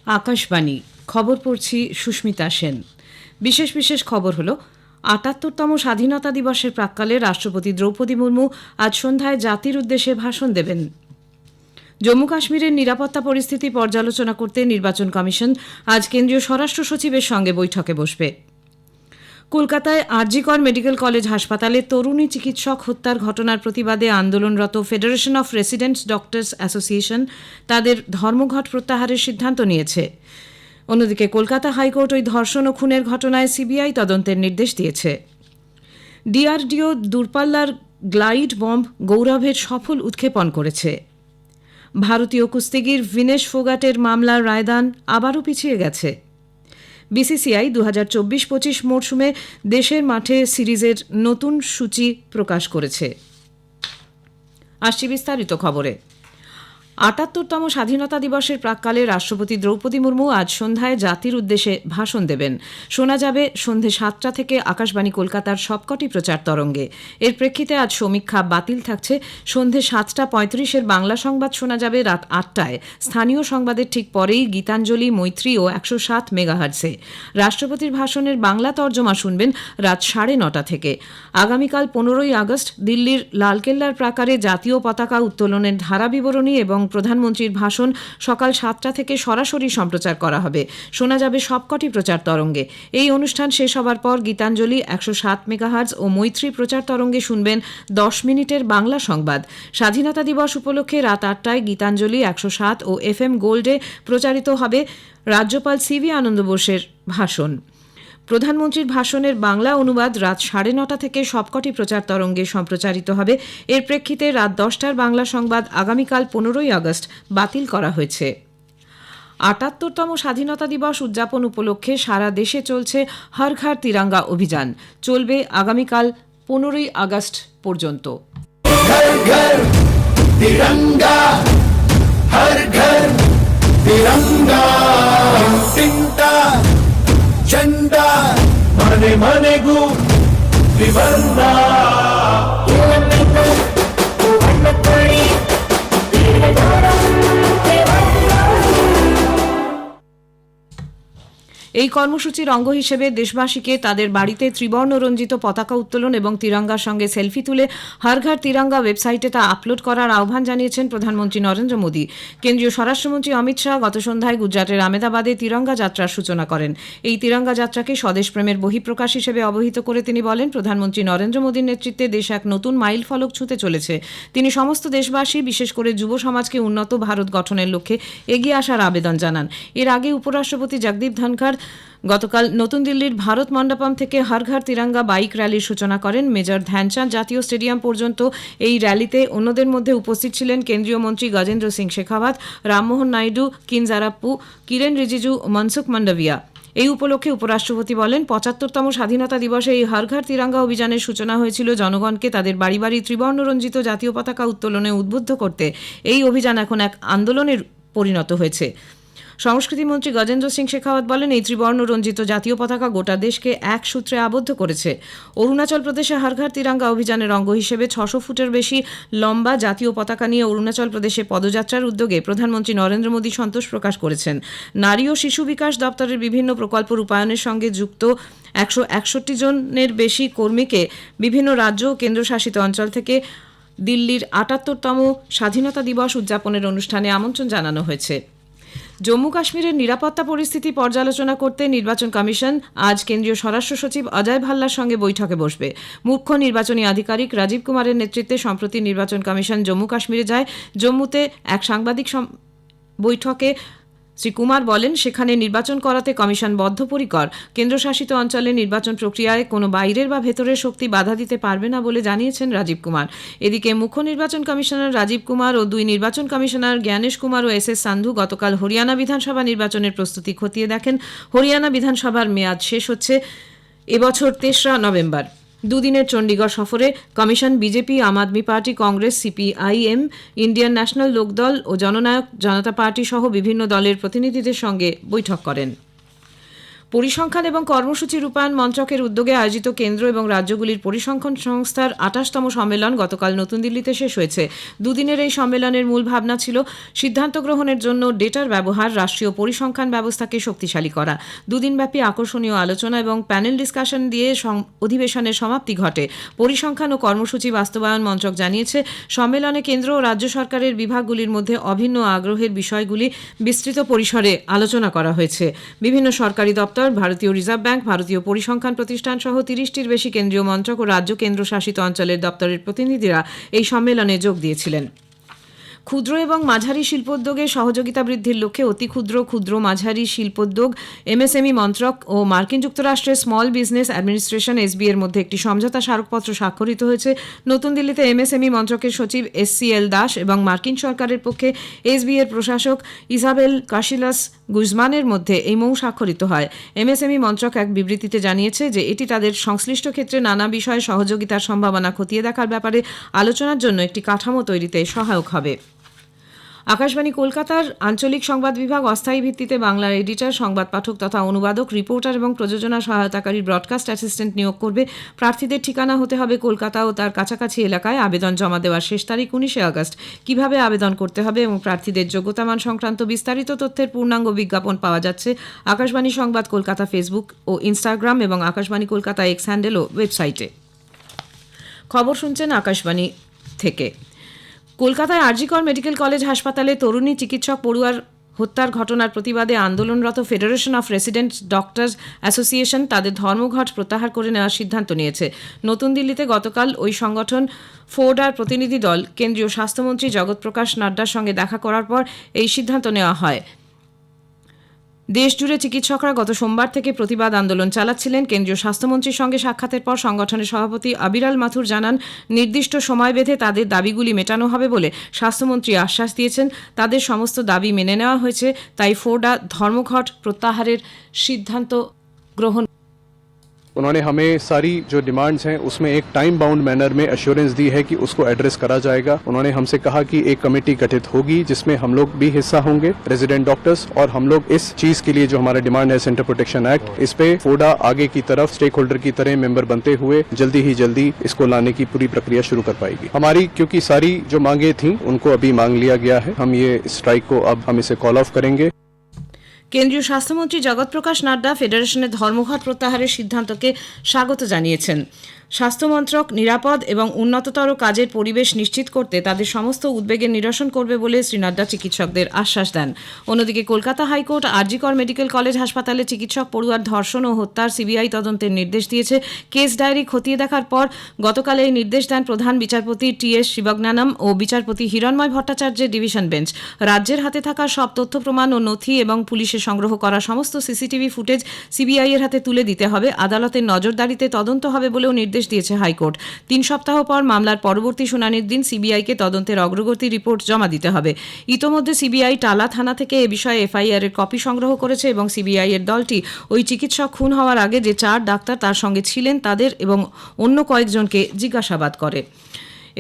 আকাশবাণী খবর পড়ছি সুস্মিতা সেন। বিশেষ বিশেষ খবর হলো ৭৮তম স্বাধীনতা দিবসের প্রাক্কালে রাষ্ট্রপতি দ্রৌপদী মুর্মু আজ সন্ধ্যায় জাতির উদ্দেশ্যে ভাষণ দেবেন। জম্মু কাশ্মীরের নিরাপত্তা পরিস্থিতি পর্যালোচনা করতে নির্বাচন কমিশন আজ কেন্দ্রীয় স্বরাষ্ট্র সচিবের সঙ্গে বৈঠকে বসবে। কলকাতায় আরজিকর মেডিকেল কলেজ হাসপাতালে তরুণী চিকিৎসক হত্যার ঘটনার প্রতিবাদে আন্দোলনরত federation of residents doctors association তাদের ধর্মঘট প্রত্যাহারের সিদ্ধান্ত নিয়েছে। অন্যদিকে কলকাতা হাইকোর্ট ওই ধর্ষণ ও খুনের ঘটনায় সিবিআই তদন্তের নির্দেশ দিয়েছে। ডিআরডিও দূরপাল্লার গ্লাইড বম্ব গৌরবের সফল উৎক্ষেপণ করেছে। ভারতীয় কুস্তিগির ভিনেশ ফোগাটের মামলার রায়দান আবারও পিছিয়ে গেছে। বিসিসিআই ২০২৪-২৫ মরশুমে দেশের মাঠে সিরিজের নতুন সূচি প্রকাশ করেছে। আসছি বিস্তারিত খবরে। ৭৮তম স্বাধীনতা দিবসের প্রাক্কালে রাষ্ট্রপতি দ্রৌপদী মুর্মু আজ সন্ধ্যায় জাতির উদ্দেশ্যে ভাষণ দেবেন। শোনা যাবে সন্ধে ৭টা থেকে আকাশবাণী কলকাতার সবকটি প্রচার তরঙ্গে। এর প্রেক্ষিতে আজ সমীক্ষা বাতিল থাকছে। সন্ধে ৭:৩৫ বাংলা সংবাদ শোনা যাবে রাত ৮টায়। স্থানীয় সংবাদের ঠিক পরেই গীতাঞ্জলি, মৈত্রী ও ১০৭ মেগাহার্টজে। রাষ্ট্রপতির ভাষণের বাংলা তর্জমা শুনবেন রাত ৯:৩০ থেকে। আগামীকাল ১৫ই আগস্ট দিল্লির লালকেল্লার প্রাকারে জাতীয় পতাকা উত্তোলনের ধারা বিবরণী এবং প্রধানমন্ত্রীর ভাষণ সকাল ৭টা থেকে সরাসরি সম্প্রচার করা হবে। শোনা যাবে সবকটি প্রচার তরঙ্গে। এই অনুষ্ঠান শেষ হবার পর গীতাঞ্জলি ১০৭ মেগাহার্টজ ও মৈত্রী প্রচার তরঙ্গে শুনবেন ১০ মিনিটের বাংলা সংবাদ। স্বাধীনতা দিবস উপলক্ষে রাত ৮টায় গীতাঞ্জলি ১০৭ ও এফএম গোল্ডে প্রচারিত হবে রাজ্যপাল সিভি আনন্দ বোসের ভাষণ। প্রধানমন্ত্রীর ভাষণের বাংলা অনুবাদ রাত ৯:৩০ থেকে সবকটি প্রচার তরঙ্গে সম্প্রচারিত হবে। এর প্রেক্ষিতে রাত ১০টার বাংলা সংবাদ আগামীকাল ১৫ই আগস্ট বাতিল করা হয়েছে। ৭৮তম স্বাধীনতা দিবস উদযাপন উপলক্ষে সারা দেশে চলছে হর ঘর তিরঙ্গা অভিযান। চলবে আগামীকাল ১৫ই আগস্ট পর্যন্ত। घर घर तिरंगा, हर घर तिरंगा, तिंटा झंडा मने मने गु त्रिवर्णा। এই কর্মসূচির অঙ্গ হিসেবে দেশবাসীকে তাদের বাড়িতে ত্রিবর্ণ রঞ্জিত পতাকা উত্তোলন এবং তিরঙ্গার সঙ্গে সেলফি তুলে হর ঘর তিরঙ্গা ওয়েবসাইটে তা আপলোড করার আহ্বান জানিয়েছেন প্রধানমন্ত্রী নরেন্দ্র মোদী। কেন্দ্রীয় স্বরাষ্ট্রমন্ত্রী অমিত শাহ গত সন্ধ্যায় গুজরাটের আমেদাবাদে তিরঙ্গা যাত্রার সূচনা করেন। এই তিরঙ্গা যাত্রাকে স্বদেশপ্রেমের বহিঃপ্রকাশ হিসেবে অবহিত করে তিনি বলেন, প্রধানমন্ত্রী নরেন্দ্র মোদীর নেতৃত্বে দেশ এক নতুন মাইল ফলক ছুঁতে চলেছে। তিনি সমস্ত দেশবাসী, বিশেষ করে যুব সমাজকে উন্নত ভারত গঠনের লক্ষ্যে এগিয়ে আসার আবেদন জানান। এর আগে উপরাষ্ট্রপতি জগদীপ ধনখড় গতকাল নতুন দিল্লির ভারত মণ্ডপম থেকে হর ঘর তিরঙ্গা বাইক র্যালির সূচনা করেন। মেজর ধ্যানচাঁদ জাতীয় স্টেডিয়াম পর্যন্ত এই র্যালিতে অন্যদের মধ্যে উপস্থিত ছিলেন কেন্দ্রীয় মন্ত্রী গজেন্দ্র সিং শেখাওয়াত, রামমোহন নাইডু, কিনজারাপ্পু, কিরেন রিজিজু, মনসুখ মান্ডভিয়া। এই উপলক্ষে উপরাষ্ট্রপতি বলেন, ৭৫তম স্বাধীনতা দিবসে এই হর ঘর তিরঙ্গা অভিযানের সূচনা হয়েছিল জনগণকে তাদের বাড়ি বাড়ি ত্রিবর্ণরঞ্জিত জাতীয় পতাকা উত্তোলনে উদ্বুদ্ধ করতে। এই অভিযান এখন এক আন্দোলনের পরিণত হয়েছে। সংস্কৃতিমন্ত্রী গজেন্দ্র সিং শেখাওয়াত বলেন, এই ত্রিবর্ণ রঞ্জিত জাতীয় পতাকা গোটা দেশকে এক সূত্রে আবদ্ধ করেছে। অরুণাচল প্রদেশে হর ঘর তিরঙ্গা অভিযানের অঙ্গ হিসেবে ৬০০ ফুটের বেশি লম্বা জাতীয় পতাকা নিয়ে অরুণাচল প্রদেশে পদযাত্রার উদ্যোগে প্রধানমন্ত্রী নরেন্দ্র মোদী সন্তোষ প্রকাশ করেছেন। নারী ও শিশু বিকাশ দপ্তরের বিভিন্ন প্রকল্প রূপায়ণের সঙ্গে যুক্ত ১৬১ জনের বেশি কর্মীকে বিভিন্ন রাজ্য ও কেন্দ্রশাসিত অঞ্চল থেকে দিল্লির ৭৮তম স্বাধীনতা দিবস উদযাপনের অনুষ্ঠানে আমন্ত্রণ জানানো হয়েছে। জম্মু কাশ্মীরের নিরাপত্তা পরিস্থিতি পর্যালোচনা করতে নির্বাচন কমিশন আজ কেন্দ্রীয় স্বরাষ্ট্র সচিব অজয় ভাল্লার সঙ্গে বৈঠকে বসবে। মুখ্য নির্বাচনী আধিকারিক রাজীব কুমারের নেতৃত্বে সম্প্রতি নির্বাচন কমিশন জম্মু কাশ্মীরে যায়। জম্মুতে এক সাংবাদিক বৈঠকে শ্রী কুমার বলেন, সেখানে নির্বাচন করাতে কমিশন বদ্ধপরিকর। কেন্দ্রশাসিত অঞ্চলে নির্বাচন প্রক্রিয়ায় কোনো বাইরের বা ভেতরের শক্তি বাধা দিতে পারবে না বলে জানিয়েছেন রাজীব কুমার। এদিকে মুখ্য নির্বাচন কমিশনার রাজীব কুমার ও দুই নির্বাচন কমিশনার জ্ঞানেশ কুমার ও এস সান্ধু গতকাল হরিয়ানা বিধানসভা নির্বাচনের প্রস্তুতি খতিয়ে দেখেন। হরিয়ানা বিধানসভার মেয়াদ শেষ হচ্ছে এবছর ৩রা নভেম্বর। দুদিনের চণ্ডীগড় সফরে commission BJP, Aam Aadmi Party, Congress, CPIM, Indian National Lokdal ও জননায়ক জনতা পার্টি সহ বিভিন্ন দলের প্রতিনিধিদের সঙ্গে বৈঠক করেন। পরিসংখ্যান এবং কর্মসূচি রূপায়ণ মন্ত্রকের উদ্যোগে আয়োজিত কেন্দ্র এবং রাজ্যগুলির পরিসংখ্যান সংস্থার ২৮তম সম্মেলন গতকাল নতুন দিল্লিতে শেষ হয়েছে। দুদিনের এই সম্মেলনের মূল ভাবনা ছিল সিদ্ধান্ত গ্রহণের জন্য ডেটার ব্যবহার, রাষ্ট্রীয় পরিসংখ্যান ব্যবস্থাকে শক্তিশালী করা। দুদিনব্যাপী আকর্ষণীয় আলোচনা এবং প্যানেল ডিসকাশন দিয়ে অধিবেশনের সমাপ্তি ঘটে। পরিসংখ্যান ও কর্মসূচি বাস্তবায়ন মন্ত্রক জানিয়েছে, সম্মেলনে কেন্দ্র ও রাজ্য সরকারের বিভাগগুলির মধ্যে অভিন্ন আগ্রহের বিষয়গুলি বিস্তৃত পরিসরে আলোচনা করা হয়েছে। বিভিন্ন সরকারি দপ্তর, ভারতীয় রিজার্ভ ব্যাংক, ভারতীয় পরিসংখ্যান প্রতিষ্ঠান সহ ৩০টির বেশি কেন্দ্রীয় মন্ত্রক ও রাজ্য কেন্দ্রশাসিত অঞ্চলের দপ্তরের প্রতিনিধিরা এই সম্মেলনে যোগ দিয়েছিলেন। ক্ষুদ্র এবং মাঝারি শিল্পোদ্যোগে সহযোগিতা বৃদ্ধির লক্ষ্যে অতি ক্ষুদ্র, ক্ষুদ্র মাঝারি শিল্পোদ্যোগ এমএসএমই মন্ত্রক ও মার্কিন যুক্তরাষ্ট্রের স্মল বিজনেস অ্যাডমিনিস্ট্রেশন এসবি এর মধ্যে একটি সমঝোতা স্মারকপত্র স্বাক্ষরিত হয়েছে। নতুন দিল্লিতে এমএসএমই মন্ত্রকের সচিব SCL দাস এবং মার্কিন সরকারের পক্ষে এসবি এর প্রশাসক ইসাবেল কাশিলাস গুজমানের মধ্যে এই মৌ স্বাক্ষরিত হয়। এমএসএমই মন্ত্রক এক বিবৃতিতে জানিয়েছে যে এটি তাদের সংশ্লিষ্ট ক্ষেত্রে নানা বিষয়ে সহযোগিতার সম্ভাবনা খতিয়ে দেখার ব্যাপারে আলোচনার জন্য একটি কাঠামো তৈরিতে সহায়ক হবে। আকাশবাণী কলকাতার আঞ্চলিক সংবাদ বিভাগ অস্থায়ী ভিত্তিতে বাংলার এডিটর, সংবাদ পাঠক তথা অনুবাদক, রিপোর্টার এবং প্রযোজনা সহায়তাকারী ব্রডকাস্ট অ্যাসিস্ট্যান্ট নিয়োগ করবে। প্রার্থীদের ঠিকানা হতে হবে কলকাতা ও তার কাছাকাছি এলাকায়। আবেদন জমা দেওয়ার শেষ তারিখ 19শে আগস্ট। কিভাবে আবেদন করতে হবে এবং প্রার্থীদের যোগ্যতামান সংক্রান্ত বিস্তারিত তথ্যের পূর্ণাঙ্গ বিজ্ঞাপন পাওয়া যাচ্ছে আকাশবাণী সংবাদ কলকাতা ফেসবুক ও ইনস্টাগ্রাম এবং আকাশবাণী কলকাতা এক্স হ্যান্ডেল ও ওয়েবসাইটে। খবর শুনছেন আকাশবাণী থেকে। কলকাতায় আরজিকর মেডিকেল কলেজ হাসপাতালে তরুণী চিকিৎসক পড়ুয়ার হত্যার ঘটনার প্রতিবাদে আন্দোলনরত federation of resident doctors association তাদের ধর্মঘট প্রত্যাহার করে নেওয়ার সিদ্ধান্ত নিয়েছে। নতুন দিল্লিতে গতকাল ওই সংগঠন ফোর্ডার প্রতিনিধি দল কেন্দ্রীয় স্বাস্থ্যমন্ত্রী জগৎ প্রকাশ নাড্ডার সঙ্গে দেখা করার পর এই সিদ্ধান্ত নেওয়া হয়। দেশজুড়ে চিকিৎসকরা গত সোমবার থেকে প্রতিবাদ আন্দোলন চালাচ্ছিলেন। কেন্দ্রীয় স্বাস্থ্যমন্ত্রীর সঙ্গে সাক্ষাতের পর সংগঠনের সভাপতি আবিরাল মাথুর জানান, নির্দিষ্ট সময় বেঁধে তাদের দাবিগুলি মেটানো হবে বলে স্বাস্থ্যমন্ত্রী আশ্বাস দিয়েছেন। তাদের সমস্ত দাবি মেনে নেওয়া হয়েছে, তাই ফোর্ডা ধর্মঘট প্রত্যাহারের সিদ্ধান্ত গ্রহণ। उन्होंने हमें सारी जो डिमांड्स हैं उसमें एक टाइम बाउंड मैनर में एश्योरेंस दी है कि उसको एड्रेस करा जाएगा। उन्होंने हमसे कहा कि एक कमेटी गठित होगी जिसमें हम लोग भी हिस्सा होंगे, रेजिडेंट डॉक्टर्स, और हम लोग इस चीज के लिए जो हमारा डिमांड है सेंटर प्रोटेक्शन एक्ट, इस पे फोडा आगे की तरफ स्टेक होल्डर की तरह मेंबर बनते हुए जल्दी ही जल्दी इसको लाने की पूरी प्रक्रिया शुरू कर पाएगी। हमारी क्योंकि सारी जो मांगे थी उनको अभी मांग लिया गया है, हम ये स्ट्राइक को अब हम इसे कॉल ऑफ करेंगे। কেন্দ্রীয় স্বাস্থ্যমন্ত্রী জগৎ প্রকাশ নাড্ডা ফেডারেশনের ধর্মঘট প্রত্যাহারের সিদ্ধান্তকে স্বাগত জানিয়েছেন। স্বাস্থ্যমন্ত্রক নিরাপদ এবং উন্নততর কাজের পরিবেশ নিশ্চিত করতে তাদের সমস্ত উদ্বেগের নিরসন করবে বলে শ্রী নাড্ডা চিকিৎসকদের আশ্বাস দেন। অন্যদিকে Kolkata high court RG Kar medical college হাসপাতালে চিকিৎসক পড়ুয়ার ধর্ষণ ও হত্যার সিবিআই তদন্তের নির্দেশ দিয়েছে। কেস ডায়েরি খতিয়ে দেখার পর গতকাল এই নির্দেশ দেন প্রধান বিচারপতি TS শিবজ্ঞানম ও বিচারপতি হিরণময় ভট্টাচার্যের ডিভিশন বেঞ্চ। রাজ্যের হাতে থাকা সব তথ্য প্রমাণ ও নথি এবং পুলিশের সংগ্রহ করা সমস্ত সিসিটিভি ফুটেজ সিবিআই এর হাতে তুলে দিতে হবে। আদালতের নজরদারিতে তদন্ত হবে বলেও নির্দেশ দিয়েছে হাইকোর্ট। ৩ সপ্তাহ পর মামলার পরবর্তী শুনানির দিন সিবিআইকে তদন্তের অগ্রগতি রিপোর্ট জমা দিতে হবে। ইতোমধ্যে সিবিআই টালা থানা থেকে এ বিষয়ে এফআইআর এর কপি সংগ্রহ করেছে এবং সিবিআই এর দলটি ওই চিকিৎসক খুন হওয়ার আগে যে 4 ডাক্তার তার সঙ্গে ছিলেন তাদের এবং অন্য কয়েকজনকে জিজ্ঞাসাবাদ করে।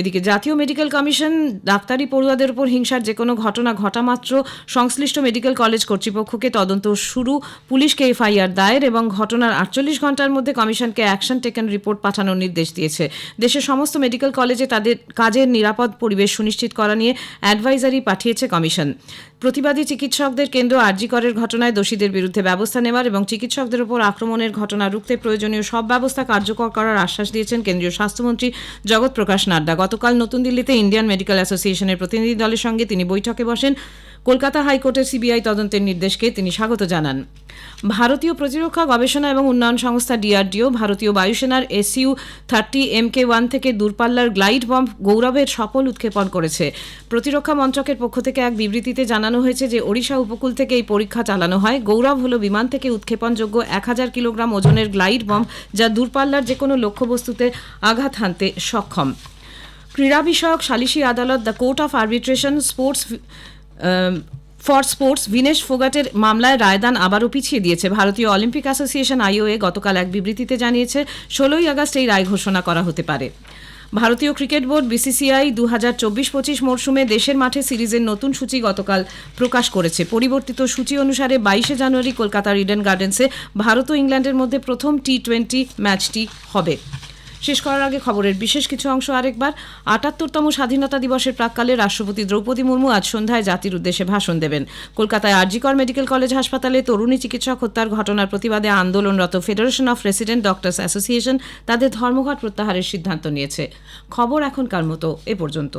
এদিকে জাতীয় মেডিকেল কমিশন ডাক্তারি পড়ুয়াদের উপর হিংসার যে কোনো ঘটনা ঘটা মাত্র সংশ্লিষ্ট মেডিকেল কলেজ কর্তৃপক্ষকে তদন্ত শুরু, পুলিশকে এফআইআর দায়ের এবং ঘটনার 48 ঘন্টার মধ্যে কমিশনকে অ্যাকশন টেকেন রিপোর্ট পাঠানোর নির্দেশ দিয়েছে। দেশের সমস্ত মেডিকেল কলেজে তাদের কাজের নিরাপদ পরিবেশ সুনিশ্চিত করা নিয়ে অ্যাডভাইজারি পাঠিয়েছে কমিশন। প্রতিবাদী চিকিৎসকদের কেন্দ্র আরজিকরের ঘটনায় দোষীদের বিরুদ্ধে ব্যবস্থা নেওয়ার এবং চিকিৎসকদের উপর আক্রমণের ঘটনা রুখতে প্রয়োজনীয় সব ব্যবস্থা কার্যকর করার আশ্বাস দিয়েছেন কেন্দ্রীয় স্বাস্থ্যমন্ত্রী জগৎ প্রকাশ নাড্ডা। গতকাল নতুন দিল্লিতে ইন্ডিয়ান মেডিকেল অ্যাসোসিয়েশনের প্রতিনিধি দলের সঙ্গে তিনি বৈঠকে বসেন। কলকাতা হাইকোর্টের সিবিআই তদন্তের নির্দেশকে তিনি স্বাগত জানান। ভারতীয় প্রতিরক্ষা গবেষণা এবং উন্নয়ন সংস্থা DRDO ভারতীয় বায়ুসেনার SU-30 MK-1 থেকে দূরপাল্লার গ্লাইড বম্ব গৌরবের সফল উৎক্ষেপণ করেছে। প্রতিরক্ষা মন্ত্রকের পক্ষ থেকে এক বিবৃতিতে জানানো হয়েছে যে ওড়িশা উপকূল থেকে এই পরীক্ষা চালানো হয়। গৌরব হল বিমান থেকে উৎক্ষেপণযোগ্য 1000 কিলোগ্রাম ওজনের গ্লাইড বম্ব, যা দূরপাল্লার যে কোনো লক্ষ্যবস্তুতে আঘাত হানতে সক্ষম। ক্রীড়া বিষয়ক সালিসি আদালত the Court of Arbitration for Sports Vinesh ফোগাটের মামলায় রায়দান আবারও পিছিয়ে দিয়েছে। ভারতীয় অলিম্পিক অ্যাসোসিয়েশন IOA গতকাল এক বিবৃতিতে জানিয়েছে 16ই আগস্ট এই রায় ঘোষণা করা হতে পারে। ভারতীয় ক্রিকেট বোর্ড বিসিসিআই 2024-25 মরশুমে দেশের মাঠে সিরিজের নতুন সূচি গতকাল প্রকাশ করেছে। পরিবর্তিত সূচি অনুসারে 22 জানুয়ারি কলকাতার ইডেন গার্ডেন্সে ভারত ও ইংল্যান্ডের মধ্যে প্রথম টি20 ম্যাচটি হবে। শেষ করার আগে খবরের বিশেষ কিছু অংশ আরেকবার। ৭৮তম স্বাধীনতা দিবসের প্রাক্কালে রাষ্ট্রপতি দ্রৌপদী মুর্মু আজ সন্ধ্যায় জাতির উদ্দেশ্যে ভাষণ দেবেন। কলকাতায় আরজিকর মেডিকেল কলেজ হাসপাতালে তরুণী চিকিৎসক হত্যার ঘটনার প্রতিবাদে আন্দোলনরত federation of resident doctors association তাদের ধর্মঘট প্রত্যাহারের সিদ্ধান্ত নিয়েছে। খবর এখনকার মতো এ পর্যন্ত।